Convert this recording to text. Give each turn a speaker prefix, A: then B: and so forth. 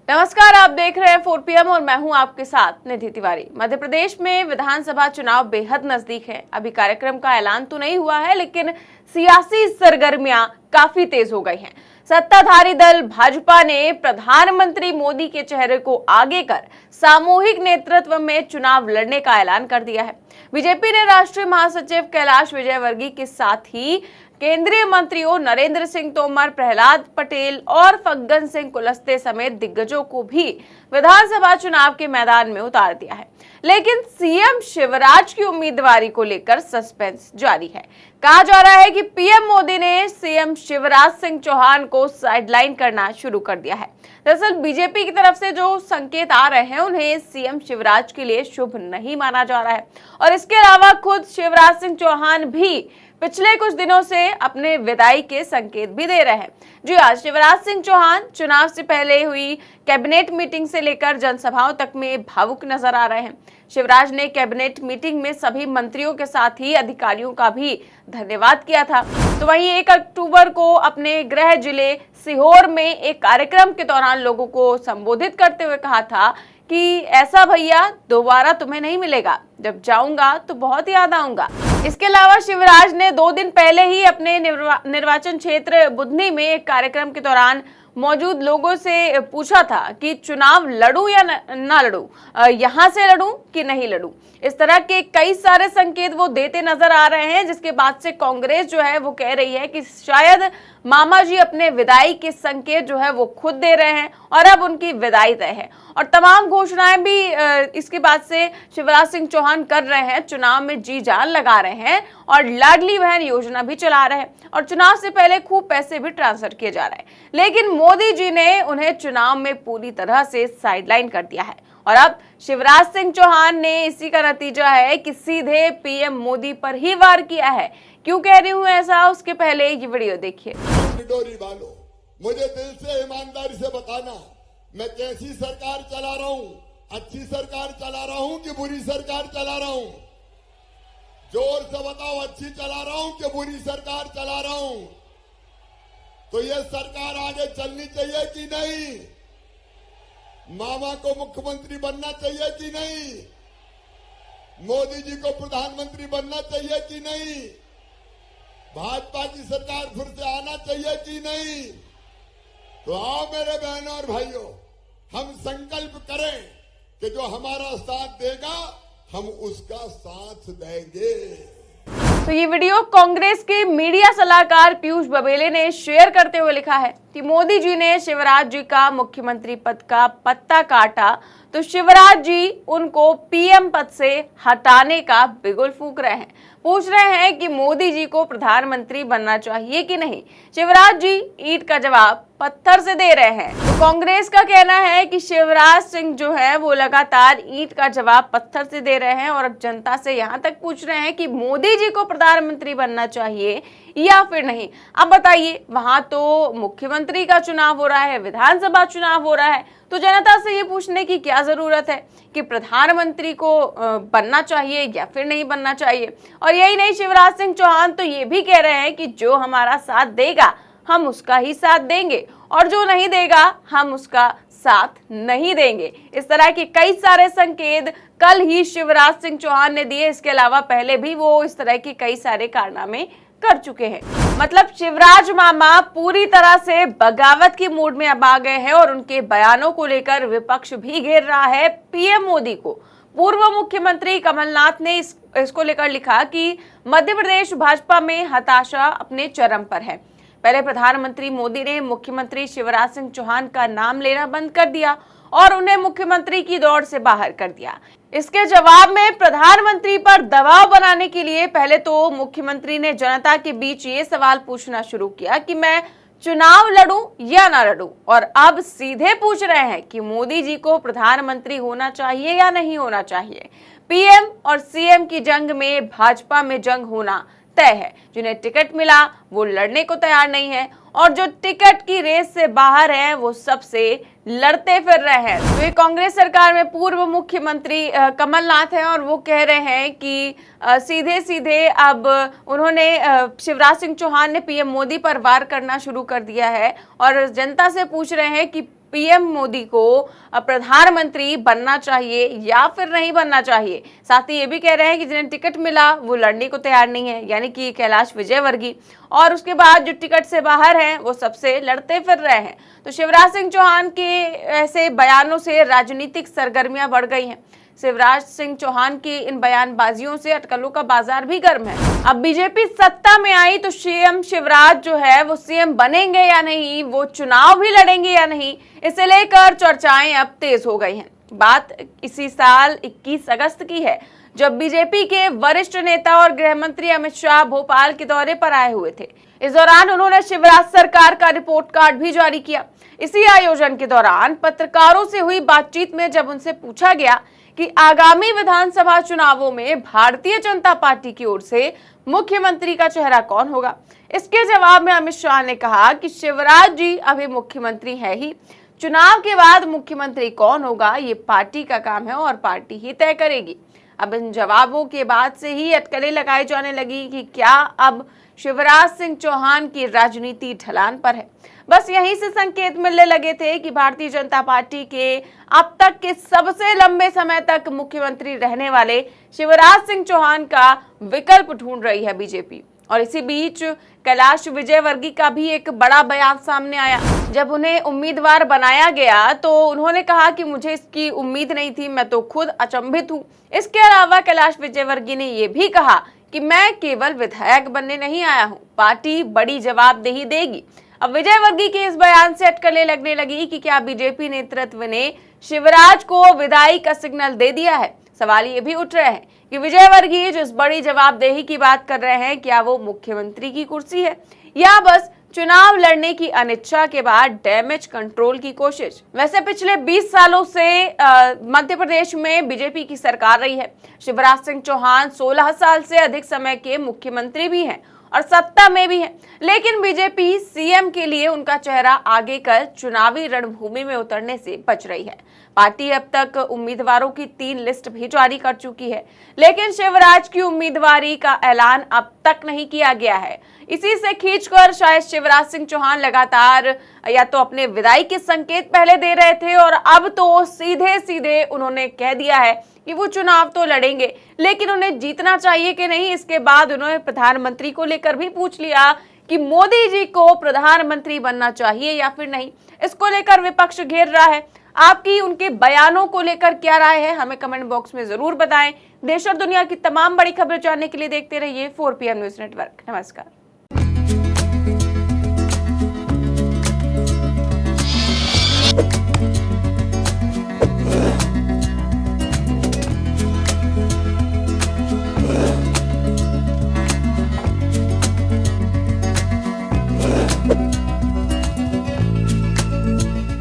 A: नमस्कार, आप देख रहे हैं 4 PM और मैं हूं आपके साथ निधि तिवारी। मध्य प्रदेश में विधानसभा चुनाव बेहद नजदीक है। अभी कार्यक्रम का ऐलान तो नहीं हुआ है, लेकिन सियासी सरगर्मियां काफी तेज हो गई हैं। सत्ताधारी दल भाजपा ने प्रधानमंत्री मोदी के चेहरे को आगे कर सामूहिक नेतृत्व में चुनाव लड़ने का ऐलान कर दिया है। बीजेपी ने राष्ट्रीय महासचिव कैलाश विजयवर्गीय के साथ ही केंद्रीय मंत्रियों नरेंद्र सिंह तोमर, प्रहलाद पटेल और फग्गन सिंह कुलस्ते समेत दिग्गजों को भी विधानसभा चुनाव के मैदान में उतार दिया है। लेकिन सीएम शिवराज की उम्मीदवारी को लेकर सस्पेंस जारी है। कहा जा रहा है कि पीएम मोदी ने सीएम शिवराज सिंह चौहान को साइडलाइन करना शुरू कर दिया है। दरअसल बीजेपी की तरफ से जो संकेत आ रहे हैं उन्हें सीएम शिवराज के लिए शुभ नहीं माना जा रहा है। और इसके अलावा खुद शिवराज सिंह चौहान भी पिछले कुछ दिनों से अपने विदाई के संकेत भी दे रहे हैं। जी आज शिवराज सिंह चौहान चुनाव से पहले हुई कैबिनेट मीटिंग से लेकर जनसभाओं तक में भावुक नजर आ रहे हैं। शिवराज ने कैबिनेट मीटिंग में सभी मंत्रियों के साथ ही अधिकारियों का भी धन्यवाद किया था। तो वहीं 1 अक्टूबर को अपने गृह जिले सीहोर में एक कार्यक्रम के दौरान लोगों को संबोधित करते हुए कहा था कि ऐसा भैया दोबारा तुम्हें नहीं मिलेगा, जब जाऊंगा तो बहुत याद आऊंगा। इसके अलावा शिवराज ने 2 दिन पहले ही अपने निर्वाचन क्षेत्र बुधनी में एक कार्यक्रम के दौरान मौजूद लोगों से पूछा था कि चुनाव लड़ूं या ना लड़ूं, यहां से लड़ूं कि नहीं लड़ूं। इस तरह के कई सारे संकेत वो देते नजर आ रहे हैं, जिसके बाद से कांग्रेस जो है वो कह रही है कि शायद मामा जी अपने विदाई के संकेत जो है वो खुद दे रहे हैं और अब उनकी विदाई तय है। और तमाम घोषणाएं भी इसके बाद से शिवराज सिंह चौहान कर रहे हैं। चुनाव में जी जान लगा रहे हैं और लाडली बहन योजना भी चला रहे हैं और चुनाव से पहले खूब पैसे भी ट्रांसफर किए जा रहे हैं। लेकिन मोदी जी ने उन्हें चुनाव में पूरी तरह से साइडलाइन कर दिया है और अब शिवराज सिंह चौहान ने इसी का नतीजा है कि सीधे पीएम मोदी पर ही वार किया है। क्यों कह रही हूं ऐसा, उसके पहले ये वीडियो देखिए।
B: मुझे दिल से ईमानदारी से बताना, मैं कैसी सरकार चला रहा हूं, अच्छी सरकार चला रहा हूं कि बुरी सरकार चला रहा हूं? जोर से बताओ, अच्छी चला रहा हूं कि बुरी सरकार चला रहा हूं? तो ये सरकार आगे चलनी चाहिए कि नहीं? मामा को मुख्यमंत्री बनना चाहिए कि नहीं? मोदी जी को प्रधानमंत्री बनना चाहिए कि नहीं? भाजपा की सरकार फिर से आना चाहिए कि नहीं? तो आओ मेरे बहनों और भाइयों, हम संकल्प करें कि जो हमारा साथ देगा हम उसका साथ देंगे।
A: तो ये वीडियो कांग्रेस के मीडिया सलाहकार पीयूष बबेले ने शेयर करते हुए लिखा है कि मोदी जी ने शिवराज जी का मुख्यमंत्री पद का पत्ता काटा तो शिवराज जी उनको पीएम पद से हटाने का बिगुल फूंक रहे हैं। पूछ रहे हैं कि मोदी जी को प्रधानमंत्री बनना चाहिए कि नहीं। शिवराज जी ईंट का जवाब पत्थर से दे रहे हैं। तो कांग्रेस का कहना है कि शिवराज सिंह जो है वो लगातार ईंट का जवाब पत्थर से दे रहे हैं और अब जनता से यहाँ तक पूछ रहे हैं कि मोदी जी को प्रधानमंत्री बनना चाहिए या फिर नहीं। अब बताइए, वहां तो मुख्यमंत्री का चुनाव हो रहा है, विधानसभा चुनाव हो रहा है, तो जनता से ये पूछने की क्या जरूरत है कि प्रधानमंत्री को बनना चाहिए या फिर नहीं बनना चाहिए। और यही नहीं, शिवराज सिंह चौहान तो ये भी कह रहे हैं कि जो हमारा साथ देगा हम उसका ही साथ देंगे और जो नहीं देगा हम उसका साथ नहीं देंगे। इस तरह के कई सारे संकेत कल ही शिवराज सिंह चौहान ने दिए। इसके अलावा पहले भी वो इस तरह के कई सारे कारनामे कर चुके हैं। मतलब शिवराज मामा पूरी तरह से बगावत की मूड में अब आ गए हैं और उनके बयानों को लेकर विपक्ष भी घेर रहा है पीएम मोदी को। पूर्व मुख्यमंत्री कमलनाथ ने इसको लेकर लिखा कि मध्य प्रदेश भाजपा में हताशा अपने चरम पर है। पहले प्रधानमंत्री मोदी ने मुख्यमंत्री शिवराज सिंह चौहान का नाम लेना बंद कर दिया और उन्हें मुख्यमंत्री की दौड़ से बाहर कर दिया। इसके जवाब में प्रधानमंत्री पर दबाव बनाने के लिए पहले तो मुख्यमंत्री ने जनता के बीच ये सवाल पूछना शुरू किया कि मैं चुनाव लड़ूं या ना लड़ूं, और अब सीधे पूछ रहे हैं कि मोदी जी को प्रधानमंत्री होना चाहिए या नहीं होना चाहिए। पीएम और सीएम की जंग में भाजपा में जंग होना तय है। जिन्हें टिकट मिला वो लड़ने को तैयार नहीं है और जो टिकट की रेस से बाहर है वो सबसे लड़ते फिर रहे हैं। तो ये कांग्रेस सरकार में पूर्व मुख्यमंत्री कमलनाथ हैं और वो कह रहे हैं कि सीधे सीधे अब उन्होंने शिवराज सिंह चौहान ने पीएम मोदी पर वार करना शुरू कर दिया है और जनता से पूछ रहे हैं कि पीएम मोदी को प्रधानमंत्री बनना चाहिए या फिर नहीं बनना चाहिए। साथ ही ये भी कह रहे हैं कि जिन्हें टिकट मिला वो लड़ने को तैयार नहीं है, यानी कि कैलाश विजयवर्गीय, और उसके बाद जो टिकट से बाहर हैं वो सबसे लड़ते फिर रहे हैं। तो शिवराज सिंह चौहान के ऐसे बयानों से राजनीतिक सरगर्मियां बढ़ गई हैं। शिवराज सिंह चौहान की इन बयानबाजियों से अटकलों का बाजार भी गर्म है। अब बीजेपी सत्ता में आई तो सीएम शिवराज जो है वो सीएम बनेंगे या नहीं, वो चुनाव भी लड़ेंगे या नहीं, इसे लेकर चर्चाएं अब तेज हो गई हैं। बात इसी साल 21 अगस्त की है, जब बीजेपी के वरिष्ठ नेता और गृह मंत्री अमित शाह भोपाल के दौरे पर आए हुए थे। इस दौरान उन्होंने शिवराज सरकार का रिपोर्ट कार्ड भी जारी किया। इसी आयोजन के दौरान पत्रकारों से हुई बातचीत में जब उनसे पूछा गया कि आगामी विधानसभा चुनावों में भारतीय जनता पार्टी की ओर से मुख्यमंत्री का चेहरा कौन होगा, इसके जवाब में अमित शाह ने कहा कि शिवराज जी अभी मुख्यमंत्री है ही, चुनाव के बाद मुख्यमंत्री कौन होगा ये पार्टी का काम है और पार्टी ही तय करेगी। अब इन जवाबों के बाद से ही अटकलें लगाई जाने लगी कि क्या अब शिवराज सिंह चौहान की राजनीति ढलान पर है। बस यहीं से संकेत मिलने लगे थे कि भारतीय जनता पार्टी के अब तक के सबसे लंबे समय तक मुख्यमंत्री रहने वाले शिवराज सिंह चौहान का विकल्प ढूंढ रही है बीजेपी। और इसी बीच कैलाश विजयवर्गीय का भी एक बड़ा बयान सामने आया। जब उन्हें उम्मीदवार बनाया गया तो उन्होंने कहा कि मुझे इसकी उम्मीद नहीं थी, मैं तो खुद अचंभित हूं। इसके अलावा कैलाश विजयवर्गीय ने यह भी कहा कि मैं केवल विधायक बनने नहीं आया हूं, पार्टी बड़ी जवाबदेही देगी। अब विजयवर्गीय के इस बयान से अटकलें लगने लगी कि क्या बीजेपी नेतृत्व ने शिवराज को विदाई का सिग्नल दे दिया है। सवाल ये भी उठ रहे हैं कि विजयवर्गीय जो इस बड़ी जवाबदेही की बात कर रहे हैं, क्या वो मुख्यमंत्री की कुर्सी है या बस चुनाव लड़ने की अनिच्छा के बाद डैमेज कंट्रोल की कोशिश। वैसे पिछले 20 सालों से मध्य प्रदेश में बीजेपी की सरकार रही है। शिवराज सिंह चौहान 16 साल से अधिक समय के मुख्यमंत्री भी हैं और सत्ता में भी है, लेकिन बीजेपी सीएम के लिए उनका चेहरा आगे कर चुनावी रणभूमि में उतरने से बच रही है। पार्टी अब तक उम्मीदवारों की 3 लिस्ट भी जारी कर चुकी है, लेकिन शिवराज की उम्मीदवारी का ऐलान अब तक नहीं किया गया है। इसी से खींचकर शायद शिवराज सिंह चौहान लगातार या तो अपने विदाई के संकेत पहले दे रहे थे और अब तो सीधे सीधे उन्होंने कह दिया है कि वो चुनाव तो लड़ेंगे, लेकिन उन्हें जीतना चाहिए कि नहीं। इसके बाद उन्होंने प्रधानमंत्री को लेकर भी पूछ लिया कि मोदी जी को प्रधानमंत्री बनना चाहिए या फिर नहीं। इसको लेकर विपक्ष घेर रहा है। आपकी उनके बयानों को लेकर क्या राय है, हमें कमेंट बॉक्स में जरूर बताएं। देश और दुनिया की तमाम बड़ी खबरें जानने के लिए देखते रहिए 4PM न्यूज नेटवर्क। नमस्कार।